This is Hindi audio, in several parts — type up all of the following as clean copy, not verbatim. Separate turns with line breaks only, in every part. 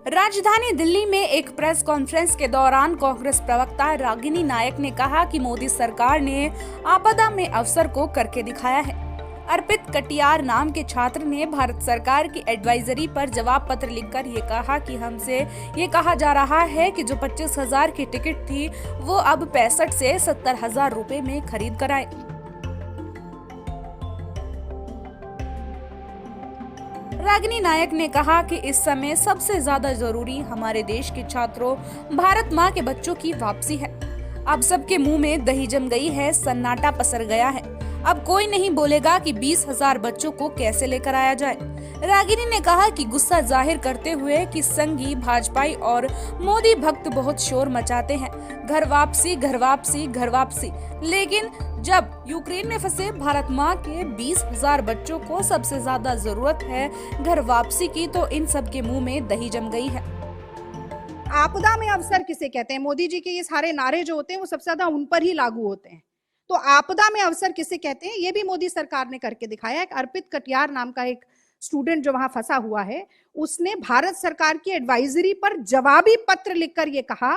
राजधानी दिल्ली में एक प्रेस कॉन्फ्रेंस के दौरान कांग्रेस प्रवक्ता रागिनी नायक ने कहा कि मोदी सरकार ने आपदा में अवसर को करके दिखाया है। अर्पित कटियार नाम के छात्र ने भारत सरकार की एडवाइजरी पर जवाब पत्र लिखकर ये कहा कि हमसे ये कहा जा रहा है कि जो 25,000 की टिकट थी वो अब 65 से 70,000 रुपए में खरीद कर आए। रागिनी नायक ने कहा कि इस समय सबसे ज्यादा जरूरी हमारे देश के छात्रों भारत माँ के बच्चों की वापसी है। अब सबके मुंह में दही जम गई है, सन्नाटा पसर गया है। अब कोई नहीं बोलेगा कि 20,000 बच्चों को कैसे लेकर आया जाए। रागिनी ने कहा कि गुस्सा जाहिर करते हुए कि संघी भाजपाई और मोदी भक्त बहुत शोर मचाते हैं, घर वापसी घर वापसी घर वापसी, लेकिन जब यूक्रेन में फंसे भारत माँ के 20,000 बच्चों को सबसे ज्यादा जरूरत है घर वापसी की, तो इन सब के मुंह में दही जम गई है।
आपदा में अवसर किसे कहते हैं? मोदी जी के ये सारे नारे जो होते हैं वो सबसे ज्यादा उन पर ही लागू होते हैं। तो आपदा में अवसर किसे कहते हैं ये भी मोदी सरकार ने करके दिखाया है। अर्पित कटियार नाम का एक स्टूडेंट जो वहां फंसा हुआ है, उसने भारत सरकार की एडवाइजरी पर जवाबी पत्र लिखकर ये कहा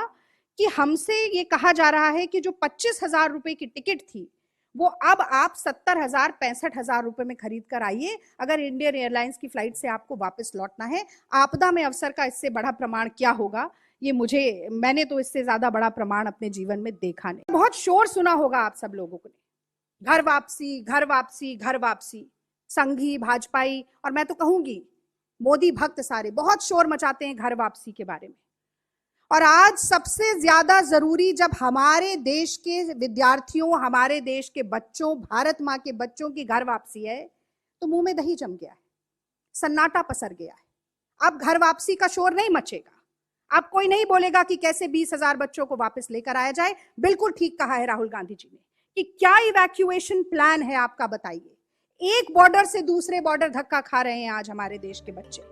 कि हमसे ये कहा जा रहा है कि जो 25,000 रुपए की टिकट थी वो अब आप 70,000 65,000 रुपए में खरीद कर आइए, अगर इंडियन एयरलाइंस की फ्लाइट से आपको वापस लौटना है। आपदा में अवसर का इससे बड़ा प्रमाण क्या होगा? मैंने तो इससे ज्यादा बड़ा प्रमाण अपने जीवन में देखा नहीं। बहुत शोर सुना होगा आप सब लोगों को, घर वापसी घर वापसी घर वापसी। संघी भाजपाई और मैं तो कहूंगी मोदी भक्त सारे बहुत शोर मचाते हैं घर वापसी के बारे में। और आज सबसे ज्यादा जरूरी जब हमारे देश के विद्यार्थियों, हमारे देश के बच्चों, भारत माँ के बच्चों की घर वापसी है, तो मुंह में दही जम गया है, सन्नाटा पसर गया है। अब घर वापसी का शोर नहीं मचेगा। अब कोई नहीं बोलेगा कि कैसे 20,000 बच्चों को वापस लेकर आया जाए। बिल्कुल ठीक कहा है राहुल गांधी जी ने कि क्या इवैक्यूएशन प्लान है आपका, बताइए। एक बॉर्डर से दूसरे बॉर्डर धक्का खा रहे हैं आज हमारे देश के बच्चे।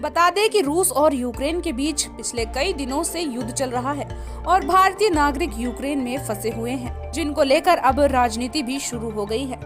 बता दें कि रूस और यूक्रेन के बीच पिछले कई दिनों से युद्ध चल रहा है और भारतीय नागरिक यूक्रेन में फंसे हुए हैं, जिनको लेकर अब राजनीति भी शुरू हो गई है।